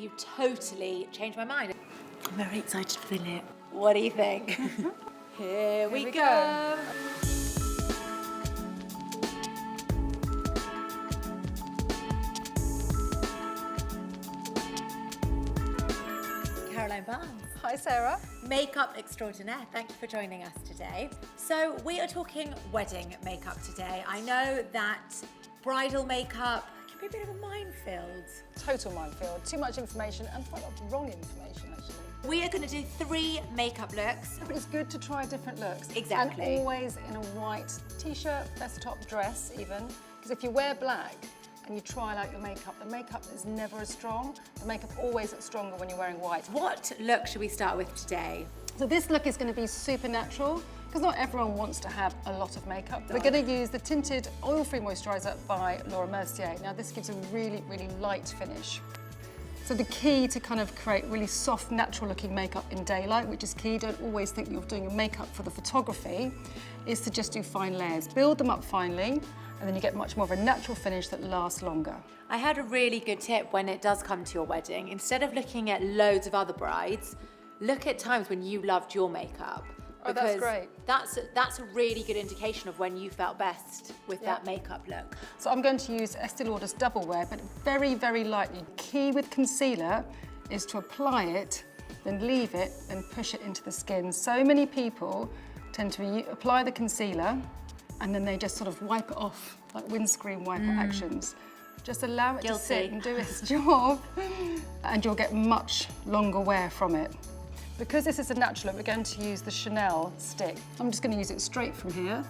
you totally changed my mind. I'm very excited to fill it. What do you think? Here we go. Hi Sarah. Makeup extraordinaire, thank you for joining us today. So we are talking wedding makeup today. I know that bridal makeup can be a bit of a minefield. Total minefield, too much information and quite a lot of wrong information actually. We are going to do 3 makeup looks. But it's good to try different looks. Exactly. And always in a white t-shirt, best top dress even, because if you wear black, and you try out your makeup, the makeup is never as strong. The makeup always looks stronger when you're wearing white. What look should we start with today? So this look is going to be super natural, because not everyone wants to have a lot of makeup. We're going to use the Tinted Oil-Free Moisturiser by Mercier. Now this gives a really, really light finish. So the key to kind of create really soft, natural looking makeup in daylight, which is key, don't always think you're doing your makeup for the photography, is to just do fine layers. Build them up finely, and then you get much more of a natural finish that lasts longer. I had a really good tip when it does come to your wedding. Instead of looking at loads of other brides, look at times when you loved your makeup. Oh, that's great. That's a really good indication of when you felt best with that makeup look. So I'm going to use Estée Lauder's Double Wear, but very, very lightly. Key with concealer is to apply it, then leave it, and push it into the skin. So many people tend to apply the concealer, and then they just sort of wipe it off, like windscreen wiper actions. Just allow it to sit and do its job, and you'll get much longer wear from it. Because this is a natural look, we're going to use the Chanel stick. I'm just going to use it straight from here,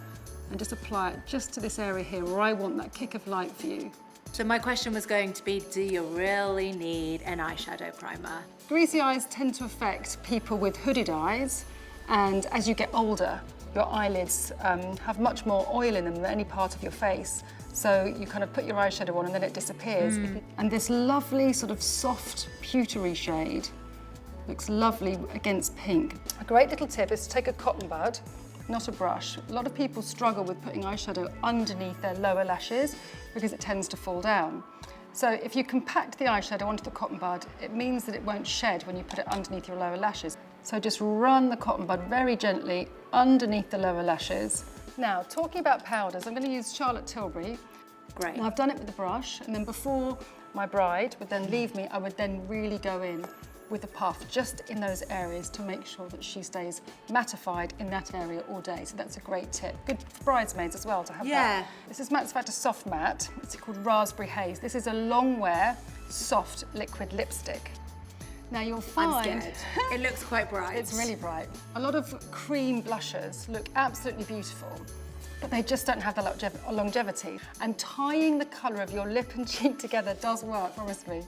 and just apply it just to this area here, where I want that kick of light for you. So my question was going to be, do you really need an eyeshadow primer? Greasy eyes tend to affect people with hooded eyes, and as you get older, your eyelids have much more oil in them than any part of your face. So you kind of put your eyeshadow on and then it disappears. And this lovely sort of soft pewtery shade looks lovely against pink. A great little tip is to take a cotton bud, not a brush. A lot of people struggle with putting eyeshadow underneath their lower lashes because it tends to fall down. So if you compact the eyeshadow onto the cotton bud, it means that it won't shed when you put it underneath your lower lashes. So just run the cotton bud very gently underneath the lower lashes. Now, talking about powders, I'm going to use Charlotte Tilbury. Great. Now, I've done it with the brush, and then before my bride would then leave me, I would then really go in with a puff just in those areas to make sure that she stays mattified in that area all day. So that's a great tip. Good for bridesmaids as well to have that. This is Matte Factor Soft Matte. It's called Raspberry Haze. This is a long wear, soft liquid lipstick. Now you'll find... I'm scared. It looks quite bright. It's really bright. A lot of cream blushes look absolutely beautiful, but they just don't have the longevity. And tying the colour of your lip and cheek together does work, promise me.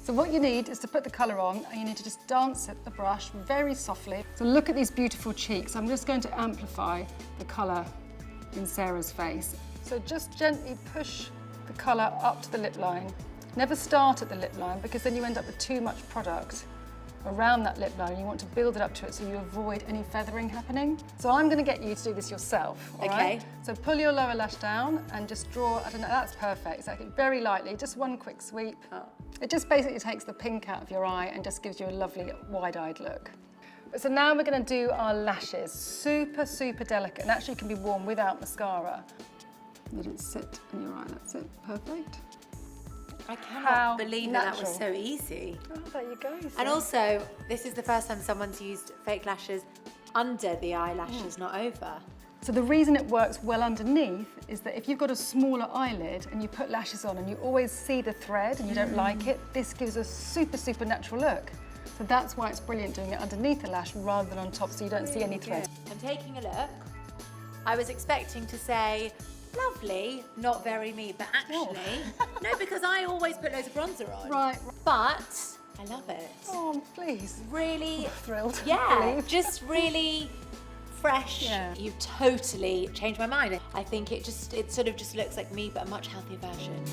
So what you need is to put the colour on, and you need to just dance at the brush very softly. So look at these beautiful cheeks. I'm just going to amplify the colour in Sarah's face. So just gently push the colour up to the lip line. Never start at the lip line, because then you end up with too much product around that lip line. You want to build it up to it so you avoid any feathering happening. So I'm going to get you to do this yourself, all right? So pull your lower lash down and just draw, I don't know, that's perfect, exactly, very lightly, just one quick sweep. It just basically takes the pink out of your eye and just gives you a lovely wide-eyed look. So now we're going to do our lashes. Super, super delicate, and actually can be worn without mascara. Let it sit in your eye, that's it, perfect. I cannot believe that was so easy. Oh, there you go. And also, this is the first time someone's used fake lashes under the eyelashes, not over. So the reason it works well underneath is that if you've got a smaller eyelid and you put lashes on and you always see the thread and you don't like it, this gives a super, super natural look. So that's why it's brilliant doing it underneath the lash rather than on top, so you don't see any thread. I'm taking a look. I was expecting to say, lovely, not very me, but actually, no, because I always put loads of bronzer on. Right. But I love it. Oh, please. Really. I'm thrilled. Yeah, just really fresh. Yeah. You totally changed my mind. I think it sort of just looks like me, but a much healthier version.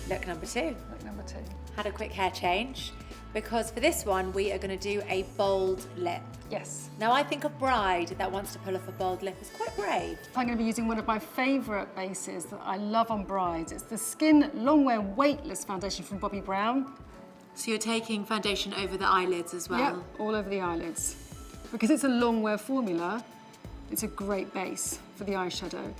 Look number 2. Look number 2. Had a quick hair change. because for this one, we are going to do a bold lip. Yes. Now, I think a bride that wants to pull off a bold lip is quite brave. I'm going to be using one of my favourite bases that I love on brides. It's the Skin Longwear Weightless Foundation from Bobbi Brown. So you're taking foundation over the eyelids as well? Yep, all over the eyelids. Because it's a long wear formula, it's a great base for the eyeshadow.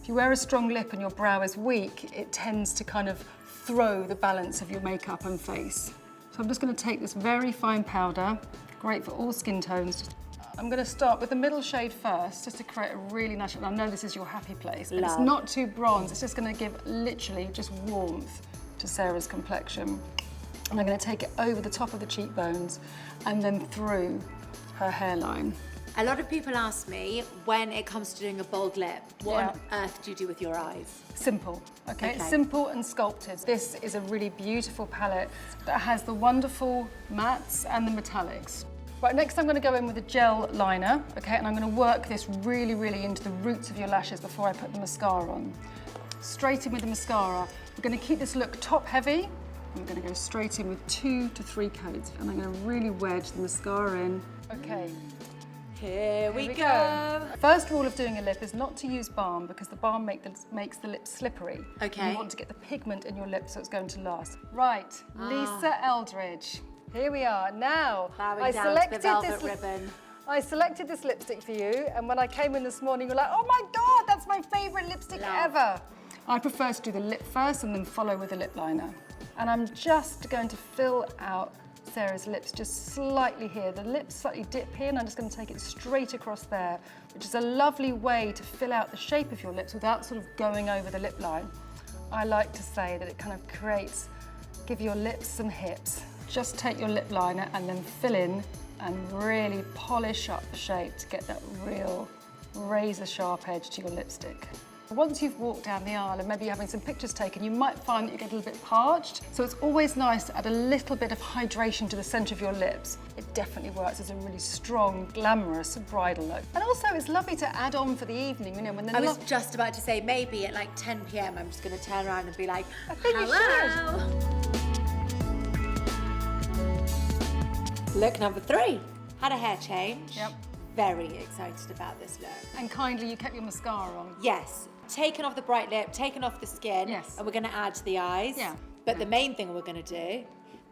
If you wear a strong lip and your brow is weak, it tends to kind of throw the balance of your makeup and face. So I'm just going to take this very fine powder, great for all skin tones. I'm going to start with the middle shade first, just to create a really nice, and I know this is your happy place, but it's not too bronze, it's just going to give literally just warmth to Sarah's complexion. And I'm going to take it over the top of the cheekbones and then through her hairline. A lot of people ask me, when it comes to doing a bold lip, what on earth do you do with your eyes? Simple, okay? Simple and sculpted. This is a really beautiful palette that has the wonderful mattes and the metallics. Right, next I'm going to go in with a gel liner, okay? And I'm going to work this really, really into the roots of your lashes before I put the mascara on. Straight in with the mascara. We're going to keep this look top heavy. I'm going to go straight in with 2 to 3 coats, and I'm going to really wedge the mascara in. Okay. Here we go. First rule of doing a lip is not to use balm, because the balm makes the lip slippery. Okay. You want to get the pigment in your lip so it's going to last. Right, Lisa Eldridge. Here we are. Now, I selected this lipstick for you, and when I came in this morning, you're like, oh my God, that's my favourite lipstick ever. I prefer to do the lip first and then follow with a lip liner. And I'm just going to fill out Sarah's lips just slightly here. The lips slightly dip here, and I'm just going to take it straight across there, which is a lovely way to fill out the shape of your lips without sort of going over the lip line. I like to say that it kind of creates, give your lips some hips. Just take your lip liner and then fill in and really polish up the shape to get that real razor sharp edge to your lipstick. Once you've walked down the aisle and maybe you're having some pictures taken, you might find that you get a little bit parched. So it's always nice to add a little bit of hydration to the centre of your lips. It definitely works as a really strong, glamorous bridal look. And also it's lovely to add on for the evening, you know, when I was just about to say, maybe at like 10 p.m. I'm just going to turn around and be like, hello. Look number 3. Had a hair change. Yep. Very excited about this look. And kindly, you kept your mascara on. Yes. Taken off the bright lip, taken off the skin. Yes. And we're going to add to the eyes. Yeah. But the main thing we're going to do,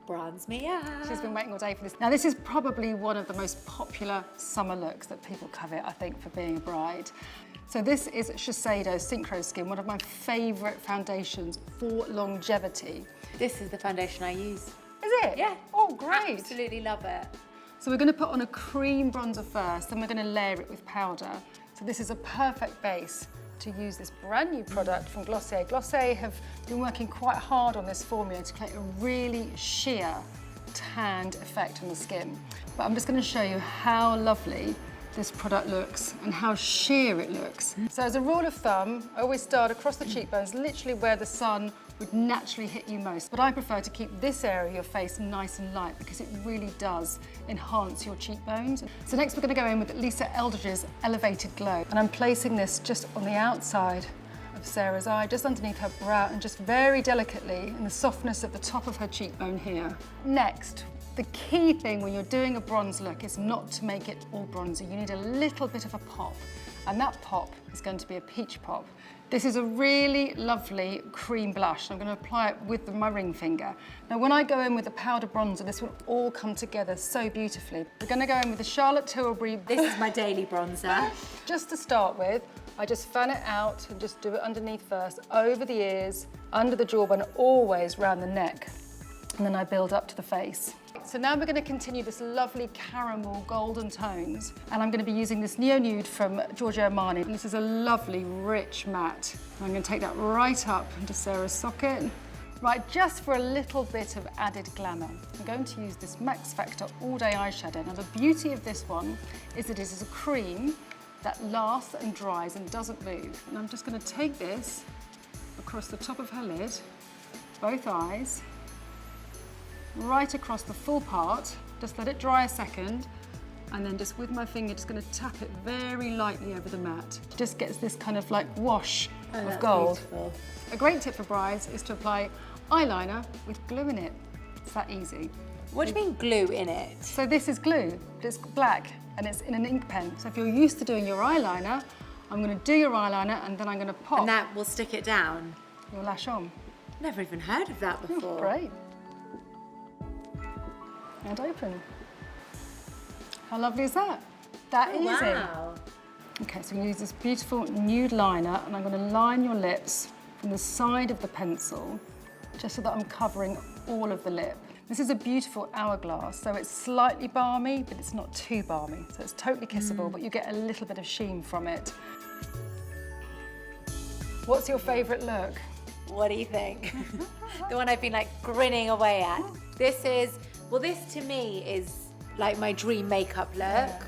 bronze me up. She's been waiting all day for this. Now, this is probably one of the most popular summer looks that people covet, I think, for being a bride. So this is Shiseido Synchro Skin, one of my favourite foundations for longevity. This is the foundation I use. Is it? Yeah. Oh, great. Absolutely love it. So we're going to put on a cream bronzer first, then we're going to layer it with powder. So this is a perfect base to use this brand new product from Glossier. Glossier have been working quite hard on this formula to create a really sheer, tanned effect on the skin. But I'm just going to show you how lovely this product looks and how sheer it looks. So as a rule of thumb, I always start across the cheekbones, literally where the sun would naturally hit you most. But I prefer to keep this area of your face nice and light because it really does enhance your cheekbones. So next we're going to go in with Lisa Eldridge's Elevated Glow. And I'm placing this just on the outside of Sarah's eye, just underneath her brow, and just very delicately in the softness at the top of her cheekbone here. Next, the key thing when you're doing a bronze look is not to make it all bronzy. You need a little bit of a pop, and that pop is going to be a peach pop. This is a really lovely cream blush. I'm going to apply it with my ring finger. Now, when I go in with the powder bronzer, this will all come together so beautifully. We're going to go in with the Charlotte Tilbury. This is my daily bronzer. Just to start with, I just fan it out and just do it underneath first, over the ears, under the jawbone, always round the neck. And then I build up to the face. So now we're going to continue this lovely caramel golden tones, and I'm going to be using this Neo Nude from Giorgio Armani. And this is a lovely rich matte. I'm going to take that right up into Sarah's socket. Right, just for a little bit of added glamour, I'm going to use this Max Factor All Day Eyeshadow. Now the beauty of this one is that it is a cream that lasts and dries and doesn't move. And I'm just going to take this across the top of her lid, both eyes, right across the full part, just let it dry a second, and then just with my finger, just going to tap it very lightly over the mat. It just gets this kind of like wash of gold. Beautiful. A great tip for brides is to apply eyeliner with glue in it. It's that easy. What do you mean glue in it? So this is glue, but it's black and it's in an ink pen. So if you're used to doing your eyeliner, I'm going to do your eyeliner and then I'm going to pop And that will stick it down? your lash on. Never even heard of that before. Great. And open. How lovely is that? That easy. Wow. Okay, so I'm going to use this beautiful nude liner and I'm going to line your lips from the side of the pencil just so that I'm covering all of the lip. This is a beautiful hourglass, so it's slightly balmy, but it's not too balmy. So it's totally kissable, but you get a little bit of sheen from it. What's your favourite look? What do you think? The one I've been like grinning away at. This is, well, this to me is like my dream makeup look. Yeah.